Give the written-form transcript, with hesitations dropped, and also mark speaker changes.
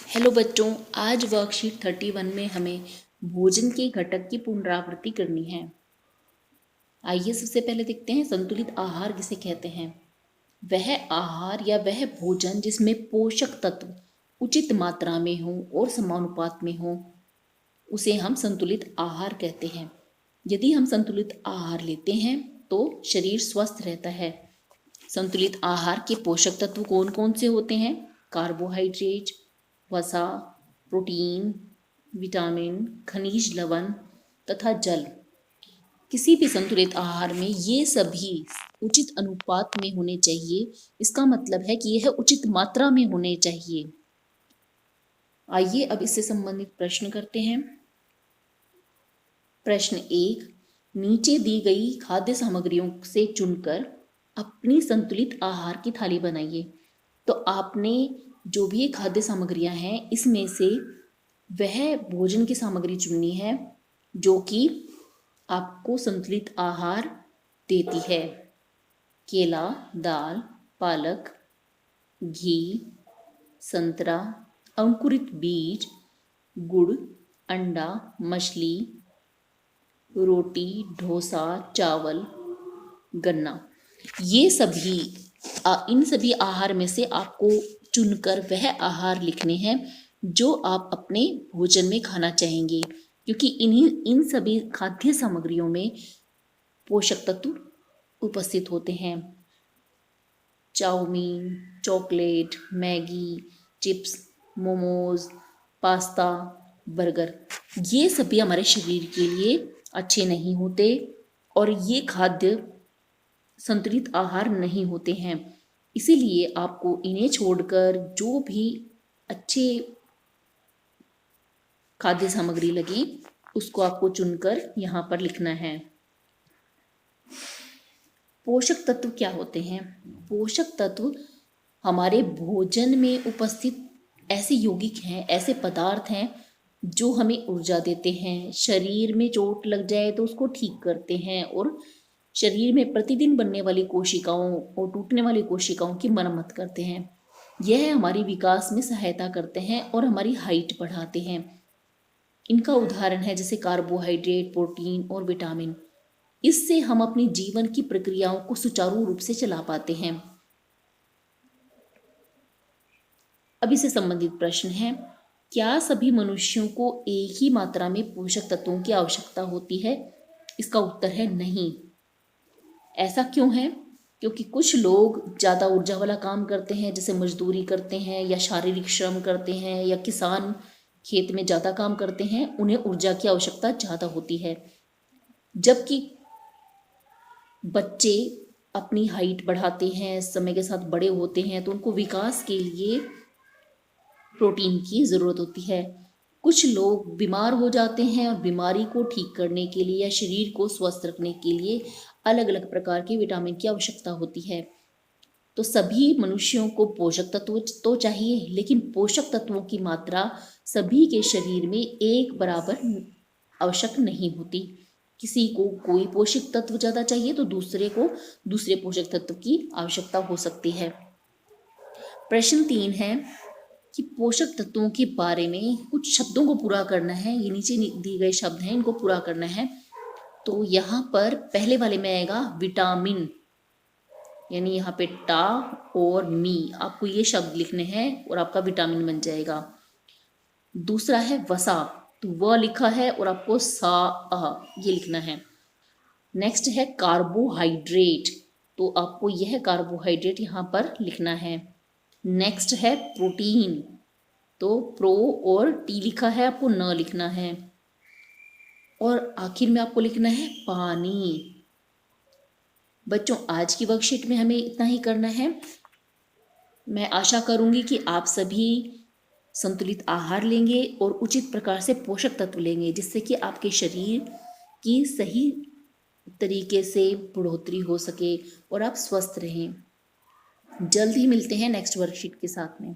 Speaker 1: Hello बच्चों, आज worksheet 31 में हमें भोजन के घटक की पुनरावृत्ति करनी है। आइए सबसे पहले देखते हैं संतुलित आहार किसे कहते हैं। वह आहार या वह भोजन जिसमें पोषक तत्व उचित मात्रा में हो और समानुपात में हो, उसे हम संतुलित आहार कहते हैं। यदि हम संतुलित आहार लेते हैं तो शरीर स्वस्थ रहता है। संतुलित आहार के पोषक तत्व कौन कौन से होते हैं? कार्बोहाइड्रेट, वसा, प्रोटीन, विटामिन, खनिज लवण तथा जल। किसी भी संतुलित आहार में ये सभी उचित अनुपात में होने चाहिए। इसका मतलब है कि यह उचित मात्रा में होने चाहिए। आइए अब इससे संबंधित प्रश्न करते हैं। प्रश्न 1, नीचे दी गई खाद्य सामग्रियों से चुनकर अपनी संतुलित आहार की थाली बनाइए। तो आपने जो भी खाद्य सामग्रियां हैं, इसमें से वह भोजन की सामग्री चुननी है जो कि आपको संतुलित आहार देती है। केला, दाल, पालक, घी, संतरा, अंकुरित बीज, गुड़, अंडा, मछली, रोटी, डोसा, चावल, गन्ना। ये सभी इन सभी आहार में से आपको चुनकर वह आहार लिखने हैं जो आप अपने भोजन में खाना चाहेंगे, क्योंकि इन सभी खाद्य सामग्रियों में पोषक तत्व उपस्थित होते हैं। Chow mein, chocolate, Maggi, chips, momos, pasta, burger, ये सभी हमारे शरीर के लिए अच्छे नहीं होते और ये खाद्य संतुलित आहार नहीं होते हैं। इसीलिए आपको इन्हें छोड़कर जो भी अच्छे खाद्य सामग्री लगी उसको आपको चुनकर यहाँ पर लिखना है। पोषक तत्व क्या होते हैं? पोषक तत्व हमारे भोजन में उपस्थित ऐसे यौगिक हैं, ऐसे पदार्थ हैं जो हमें ऊर्जा देते हैं। शरीर में चोट लग जाए तो उसको ठीक करते हैं और शरीर में प्रतिदिन बनने वाली कोशिकाओं और टूटने वाली कोशिकाओं की मरम्मत करते हैं। यह हमारी विकास में सहायता करते हैं और हमारी हाइट बढ़ाते हैं। इनका उदाहरण है जैसे कार्बोहाइड्रेट, प्रोटीन और विटामिन। इससे हम अपनी जीवन की प्रक्रियाओं को सुचारू रूप से चला पाते हैं। अब इससे संबंधित प्रश्न है, क्या सभी मनुष्यों को एक ही मात्रा में पोषक तत्वों की आवश्यकता होती है? इसका उत्तर है नहीं। ऐसा क्यों है? क्योंकि कुछ लोग ज़्यादा ऊर्जा वाला काम करते हैं, जैसे मजदूरी करते हैं या शारीरिक श्रम करते हैं या किसान खेत में ज़्यादा काम करते हैं, उन्हें ऊर्जा की आवश्यकता ज़्यादा होती है। जबकि बच्चे अपनी हाइट बढ़ाते हैं, समय के साथ बड़े होते हैं, तो उनको विकास के लिए प्रोटीन की ज़रूरत होती है। कुछ लोग बीमार हो जाते हैं और बीमारी को ठीक करने के लिए या शरीर को स्वस्थ रखने के लिए अलग अलग प्रकार के विटामिन की आवश्यकता होती है। तो सभी मनुष्यों को पोषक तत्व तो चाहिए, लेकिन पोषक तत्वों की मात्रा सभी के शरीर में एक बराबर आवश्यक नहीं होती। किसी को कोई पोषक तत्व ज़्यादा चाहिए तो दूसरे को दूसरे पोषक तत्व की आवश्यकता हो सकती है। प्रश्न 3 है कि पोषक तत्वों के बारे में कुछ शब्दों को पूरा करना है। ये नीचे दिए गए शब्द हैं, इनको पूरा करना है। तो यहाँ पर पहले वाले में आएगा विटामिन, यानी यहाँ पे टा और मी, आपको ये शब्द लिखने हैं और आपका विटामिन बन जाएगा। दूसरा है वसा, तो वह लिखा है और आपको सा ये लिखना है। नेक्स्ट है कार्बोहाइड्रेट, तो आपको यह कार्बोहाइड्रेट यहाँ पर लिखना है। नेक्स्ट है प्रोटीन, तो प्रो और टी लिखा है, आपको न लिखना है। और आखिर में आपको लिखना है पानी। बच्चों, आज की वर्कशीट में हमें इतना ही करना है। मैं आशा करूंगी कि आप सभी संतुलित आहार लेंगे और उचित प्रकार से पोषक तत्व लेंगे, जिससे कि आपके शरीर की सही तरीके से बढ़ोतरी हो सके और आप स्वस्थ रहें। जल्द ही मिलते हैं नेक्स्ट वर्कशीट के साथ में।